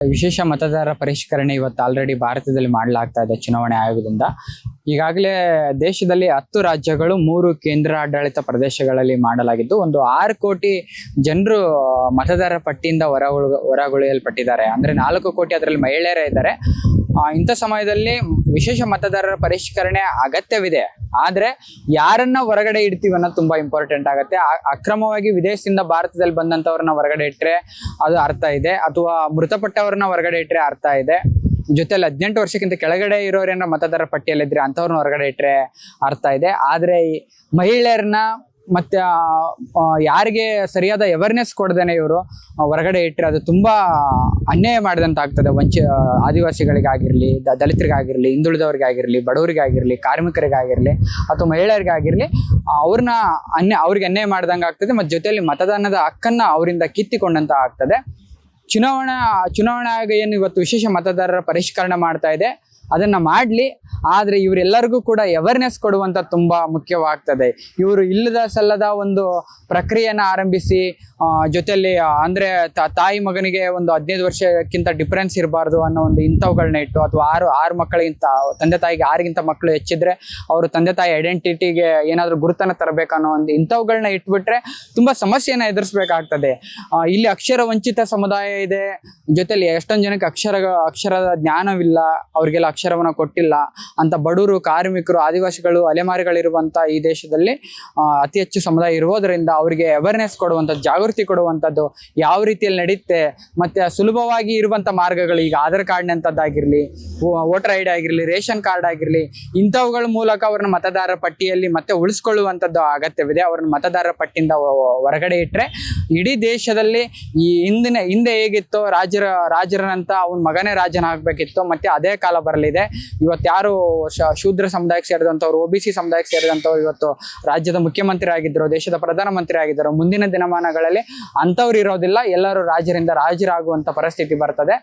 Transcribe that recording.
ವಿಶೇಷ ಮತದಾರರ ಪರಿಷ್ಕರಣೆ ಇವತ್ತು ಆಲ್ರೆಡಿ ಭಾರತದಲ್ಲಿ ಮಾಡಲಾಗ್ತಾ ಇದೆ ಚುನಾವಣೆ ಆಯೋಗದಿಂದ. ಈಗಾಗಲೇ ದೇಶದಲ್ಲಿ 10 ರಾಜ್ಯಗಳು 3 ಕೇಂದ್ರ ಆಡಳಿತ ಪ್ರದೇಶಗಳಲ್ಲಿ ಮಾಡಲಾಗಿದ್ದು, ಒಂದು 6 ಕೋಟಿ ಜನರು ಮತದಾರರ ಪಟ್ಟಿಯಿಂದ ಹೊರಗುಳಿಯಲ್ಪಟ್ಟಿದ್ದಾರೆ. ಅಂದ್ರೆ 4 ಕೋಟಿ ಅದರಲ್ಲಿ ಮಹಿಳೆಯರೇ ಇದ್ದಾರೆ. ಇಂಥ ಸಮಯದಲ್ಲಿ ವಿಶೇಷ ಮತದಾರರ ಪರಿಷ್ಕರಣೆ ಅಗತ್ಯವಿದೆ. ಆದ್ರೆ ಯಾರನ್ನ ಹೊರಗಡೆ ಇಡ್ತೀವಿ ಅನ್ನೋದು ತುಂಬಾ ಇಂಪಾರ್ಟೆಂಟ್ ಆಗುತ್ತೆ. ಅಕ್ರಮವಾಗಿ ವಿದೇಶದಿಂದ ಭಾರತದಲ್ಲಿ ಬಂದಂತವ್ರನ್ನ ಹೊರಗಡೆ ಇಟ್ರೆ ಅದು ಅರ್ಥ ಇದೆ, ಅಥವಾ ಮೃತಪಟ್ಟವ್ರನ್ನ ಹೊರಗಡೆ ಇಟ್ರೆ ಅರ್ಥ ಇದೆ. ಜೊತೆಲಿ 18 ವರ್ಷಕ್ಕಿಂತ ಕೆಳಗಡೆ ಇರೋರೇನ ಮತದಾರರ ಪಟ್ಟಿಯಲ್ಲಿದ್ರೆ ಅಂಥವ್ರನ್ನ ಹೊರಗಡೆ ಇಟ್ರೆ ಅರ್ಥ ಇದೆ. ಆದ್ರೆ ಈ ಮಹಿಳೆಯರನ್ನ ಮತ್ತೆ ಯಾರಿಗೆ ಸರಿಯಾದ ಅವೇರ್ನೆಸ್ ಕೊಡದೇನೆ ಇವರು ಹೊರಗಡೆ ಇಟ್ಟರೆ ಅದು ತುಂಬಾ ಅನ್ಯಾಯ ಮಾಡಿದಂತ ಆಗ್ತದೆ. ಆದಿವಾಸಿಗಳಿಗಾಗಿರ್ಲಿ, ದಲಿತರಿಗಾಗಿರ್ಲಿ, ಹಿಂದುಳಿದವರಿಗಾಗಿರ್ಲಿ, ಬಡವರಿಗಾಗಿರ್ಲಿ, ಕಾರ್ಮಿಕರಿಗಾಗಿರ್ಲಿ ಅಥವಾ ಮಹಿಳೆಯರಿಗಾಗಿರ್ಲಿ ಅವ್ರಿಗೆ ಅನ್ಯಾಯ ಮಾಡ್ದಂಗೆ ಆಗ್ತದೆ. ಮತ್ತು ಜೊತೆಯಲ್ಲಿ ಮತದಾನದ ಹಕ್ಕನ್ನ ಅವರಿಂದ ಕಿತ್ತಿಕೊಂಡಂತ ಆಗ್ತದೆ. ಚುನಾವಣಾ ಆಯೋಗ ಏನು ಇವತ್ತು ವಿಶೇಷ ಮತದಾರರ ಪರಿಷ್ಕರಣೆ ಮಾಡ್ತಾ ಇದೆ, ಅದನ್ನ ಮಾಡ್ಲಿ. ಆದ್ರೆ ಇವರೆಲ್ಲರಿಗೂ ಕೂಡ ಅವೇರ್ನೆಸ್ ಕೊಡುವಂತ ತುಂಬಾ ಮುಖ್ಯವಾಗ್ತದೆ. ಇವರು ಇಲ್ಲದ ಸಲ್ಲದ ಒಂದು ಪ್ರಕ್ರಿಯೆನ ಆರಂಭಿಸಿ ಜೊತೆಯಲ್ಲಿ ಅಂದ್ರೆ ತಾಯಿ ಮಗನಿಗೆ ಒಂದು 15 ವರ್ಷಕ್ಕಿಂತ ಡಿಫರೆನ್ಸ್ ಇರಬಾರ್ದು ಅನ್ನೋ ಒಂದು ಇಂಥವುಗಳನ್ನ ಇಟ್ಟು, ಅಥವಾ ಆರು ಮಕ್ಕಳಿಗಿಂತ ತಂದೆ ತಾಯಿಗೆ 6ಗಿಂತ ಮಕ್ಕಳು ಹೆಚ್ಚಿದ್ರೆ ಅವರು ತಂದೆ ತಾಯಿ ಐಡೆಂಟಿಟಿಗೆ ಏನಾದ್ರು ಗುರುತನ್ನ ತರಬೇಕನ್ನೋ ಒಂದು ಇಂಥವುಗಳನ್ನ ಇಟ್ಬಿಟ್ರೆ ತುಂಬಾ ಸಮಸ್ಯೆನ ಎದುರಿಸ್ಬೇಕಾಗ್ತದೆ. ಇಲ್ಲಿ ಅಕ್ಷರ ವಂಚಿತ ಸಮುದಾಯ ಇದೆ. ಜೊತೆಲಿ ಎಷ್ಟೊಂದು ಜನಕ್ಕೆ ಅಕ್ಷರದ ಜ್ಞಾನವಿಲ್ಲ, ಅವ್ರಿಗೆಲ್ಲ ಅಕ್ಷರವನ್ನ ಕೊಟ್ಟಿಲ್ಲ ಅಂತ ಬಡವರು, ಕಾರ್ಮಿಕರು, ಆದಿವಾಸಿಗಳು, ಅಲೆಮಾರಿಗಳಿರುವಂತ ಈ ದೇಶದಲ್ಲಿ ಅತಿ ಹೆಚ್ಚು ಸಮುದಾಯ ಇರುವುದರಿಂದ ಅವರಿಗೆ ಅವೇರ್ನೆಸ್ ಕೊಡುವಂಥದ್ದು, ಜಾಗೃತಿ ಕೊಡುವಂಥದ್ದು ಯಾವ ರೀತಿಯಲ್ಲಿ ನಡೆಯುತ್ತೆ, ಮತ್ತೆ ಸುಲಭವಾಗಿ ಇರುವಂತ ಮಾರ್ಗಗಳು, ಈಗ ಆಧಾರ್ ಕಾರ್ಡ್ನಂತದ್ದಾಗಿರ್ಲಿ, ವೋಟರ್ ಐಡಿ ಆಗಿರ್ಲಿ, ರೇಷನ್ ಕಾರ್ಡ್ ಆಗಿರ್ಲಿ, ಇಂಥವುಗಳ ಮೂಲಕ ಅವ್ರನ್ನ ಮತದಾರರ ಪಟ್ಟಿಯಲ್ಲಿ ಮತ್ತೆ ಉಳಿಸ್ಕೊಳ್ಳುವಂಥದ್ದು ಅಗತ್ಯವಿದೆ. ಅವ್ರನ್ನ ಮತದಾರರ ಪಟ್ಟಿಯಿಂದ ಹೊರಗಡೆ ಇಟ್ಟರೆ ಇಡೀ ದೇಶದಲ್ಲಿ ಈ ಹಿಂದೆ ಹೇಗಿತ್ತೋ ರಾಜರಂತ ಅವನ ಮಗನೇ ರಾಜನಾಗಬೇಕಿತ್ತು, ಮತ್ತೆ ಅದೇ ಕಾಲ ಬರಲಿದೆ. ಇವತ್ತು ಯಾರು ಶೂದ್ರ ಸಮುದಾಯಕ್ಕೆ ಸೇರಿದಂಥವ್ರು, OBC ಸಮುದಾಯಕ್ಕೆ ಸೇರಿದಂಥವ್ರು ಇವತ್ತು ರಾಜ್ಯದ ಮುಖ್ಯಮಂತ್ರಿ ಆಗಿದ್ರು, ದೇಶದ ಪ್ರಧಾನಮಂತ್ರಿ ಆಗಿದ್ರು. ಮುಂದಿನ ದಿನಮಾನಗಳಲ್ಲಿ ಅಂಥವ್ರು ಇರೋದಿಲ್ಲ, ಎಲ್ಲರೂ ರಾಜರಾಗುವಂತ ಪರಿಸ್ಥಿತಿ ಬರ್ತದೆ.